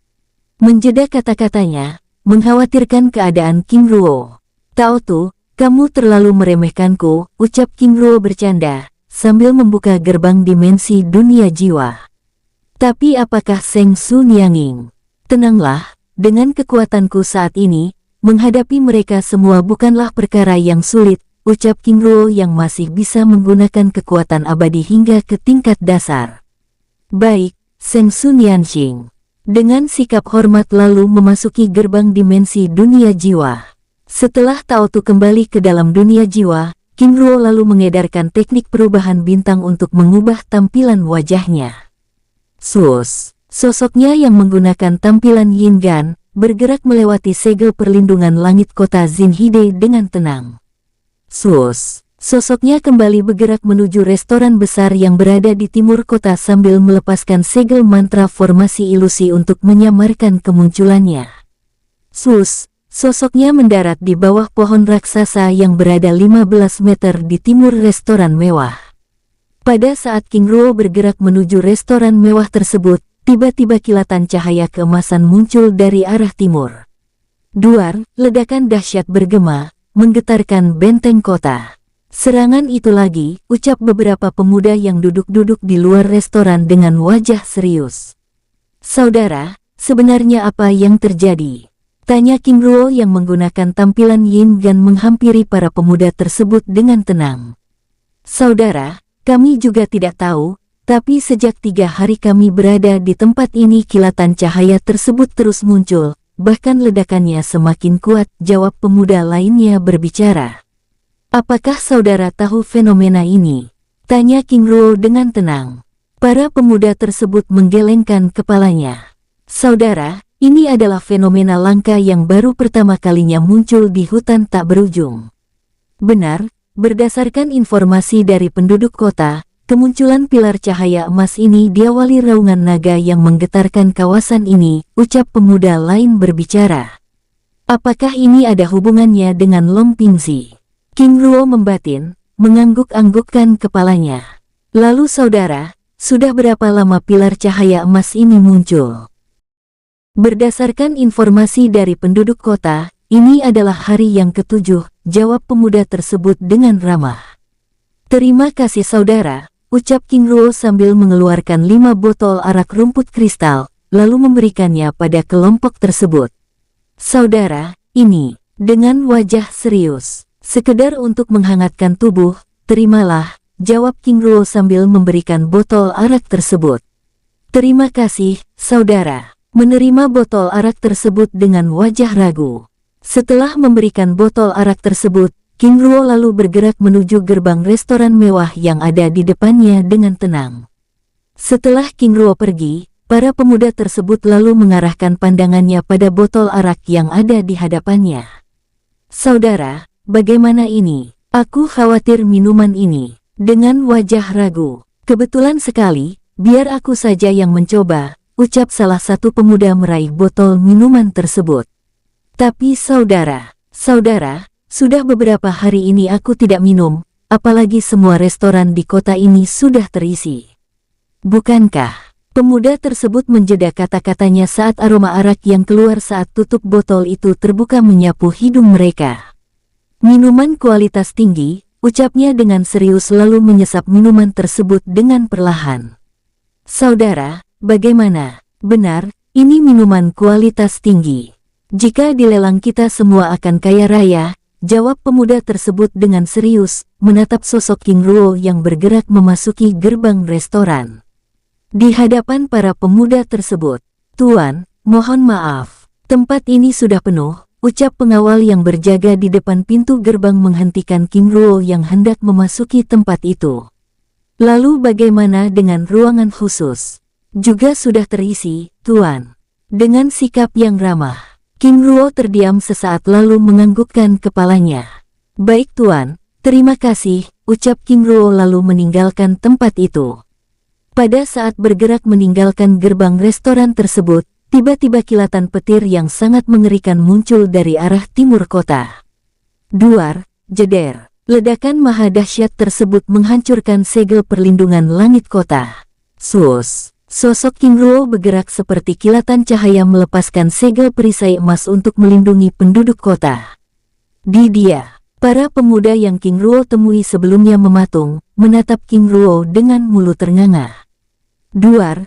Menjeda kata-katanya, mengkhawatirkan keadaan King Ruo. Tao Tu, kamu terlalu meremehkanku, ucap King Ruo bercanda, sambil membuka gerbang dimensi dunia jiwa. Tapi apakah Seng Su Nianxing? Tenanglah, dengan kekuatanku saat ini, menghadapi mereka semua bukanlah perkara yang sulit, ucap King Ruo yang masih bisa menggunakan kekuatan abadi hingga ke tingkat dasar. Baik, Seng Su Nianxing. Dengan sikap hormat lalu memasuki gerbang dimensi dunia jiwa. Setelah Tao Tu kembali ke dalam dunia jiwa, King Ruo lalu mengedarkan teknik perubahan bintang untuk mengubah tampilan wajahnya. Sosoknya yang menggunakan tampilan Yin Gan, bergerak melewati segel perlindungan langit kota Zinhide dengan tenang. Sosoknya kembali bergerak menuju restoran besar yang berada di timur kota sambil melepaskan segel mantra formasi ilusi untuk menyamarkan kemunculannya. Sosoknya mendarat di bawah pohon raksasa yang berada 15 meter di timur restoran mewah. Pada saat King Ruo bergerak menuju restoran mewah tersebut, tiba-tiba kilatan cahaya keemasan muncul dari arah timur. Duar, ledakan dahsyat bergema, menggetarkan benteng kota. Serangan itu lagi, ucap beberapa pemuda yang duduk-duduk di luar restoran dengan wajah serius. Saudara, sebenarnya apa yang terjadi? Tanya King Ruo yang menggunakan tampilan Yin Gan menghampiri para pemuda tersebut dengan tenang. Saudara, kami juga tidak tahu, tapi sejak 3 hari kami berada di tempat ini kilatan cahaya tersebut terus muncul, bahkan ledakannya semakin kuat, jawab pemuda lainnya berbicara. Apakah saudara tahu fenomena ini? Tanya King Ruo dengan tenang. Para pemuda tersebut menggelengkan kepalanya. Saudara, ini adalah fenomena langka yang baru pertama kalinya muncul di hutan tak berujung. Benar, berdasarkan informasi dari penduduk kota, kemunculan pilar cahaya emas ini diawali raungan naga yang menggetarkan kawasan ini, ucap pemuda lain berbicara. Apakah ini ada hubungannya dengan Long Pingzi? King Ruo membatin, mengangguk-anggukkan kepalanya. Lalu saudara, sudah berapa lama pilar cahaya emas ini muncul? Berdasarkan informasi dari penduduk kota, ini adalah hari yang ke-7, jawab pemuda tersebut dengan ramah. Terima kasih saudara, ucap King Ruo sambil mengeluarkan 5 botol arak rumput kristal, lalu memberikannya pada kelompok tersebut. Saudara, ini, dengan wajah serius, sekedar untuk menghangatkan tubuh, terimalah, jawab King Ruo sambil memberikan botol arak tersebut. Terima kasih, saudara. Menerima botol arak tersebut dengan wajah ragu. Setelah memberikan botol arak tersebut, King Ruo lalu bergerak menuju gerbang restoran mewah yang ada di depannya dengan tenang. Setelah King Ruo pergi, para pemuda tersebut lalu mengarahkan pandangannya pada botol arak yang ada di hadapannya. Saudara, bagaimana ini? Aku khawatir minuman ini. Dengan wajah ragu. Kebetulan sekali, biar aku saja yang mencoba, ucap salah satu pemuda meraih botol minuman tersebut. Tapi saudara, sudah beberapa hari ini aku tidak minum, apalagi semua restoran di kota ini sudah terisi. Bukankah? Pemuda tersebut menjeda kata-katanya saat aroma arak yang keluar saat tutup botol itu terbuka menyapu hidung mereka. Minuman kualitas tinggi, ucapnya dengan serius lalu menyesap minuman tersebut dengan perlahan. Saudara, bagaimana? Benar, ini minuman kualitas tinggi. Jika dilelang kita semua akan kaya raya, jawab pemuda tersebut dengan serius, menatap sosok King Ruo yang bergerak memasuki gerbang restoran. Di hadapan para pemuda tersebut, "Tuan, mohon maaf, tempat ini sudah penuh," ucap pengawal yang berjaga di depan pintu gerbang menghentikan King Ruo yang hendak memasuki tempat itu. "Lalu bagaimana dengan ruangan khusus?" "Juga sudah terisi, Tuan." Dengan sikap yang ramah, King Ruo terdiam sesaat lalu menganggukkan kepalanya. "Baik Tuan, terima kasih," ucap King Ruo lalu meninggalkan tempat itu. Pada saat bergerak meninggalkan gerbang restoran tersebut, tiba-tiba kilatan petir yang sangat mengerikan muncul dari arah timur kota. Duar, jeder, ledakan maha dahsyat tersebut menghancurkan segel perlindungan langit kota. Sus. Sosok King Ruo bergerak seperti kilatan cahaya melepaskan segel perisai emas untuk melindungi penduduk kota. Di dia, para pemuda yang King Ruo temui sebelumnya mematung, menatap King Ruo dengan mulut ternganga. Duar,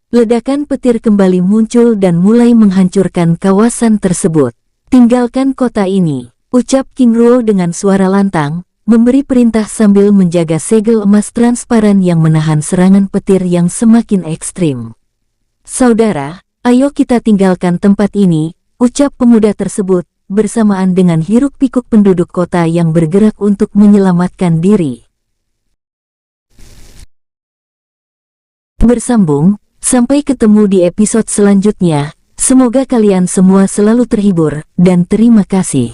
ledakan petir kembali muncul dan mulai menghancurkan kawasan tersebut. "Tinggalkan kota ini," ucap King Ruo dengan suara lantang, memberi perintah sambil menjaga segel emas transparan yang menahan serangan petir yang semakin ekstrim. "Saudara, ayo kita tinggalkan tempat ini," ucap pemuda tersebut, bersamaan dengan hiruk-pikuk penduduk kota yang bergerak untuk menyelamatkan diri. Bersambung, sampai ketemu di episode selanjutnya. Semoga kalian semua selalu terhibur, dan terima kasih.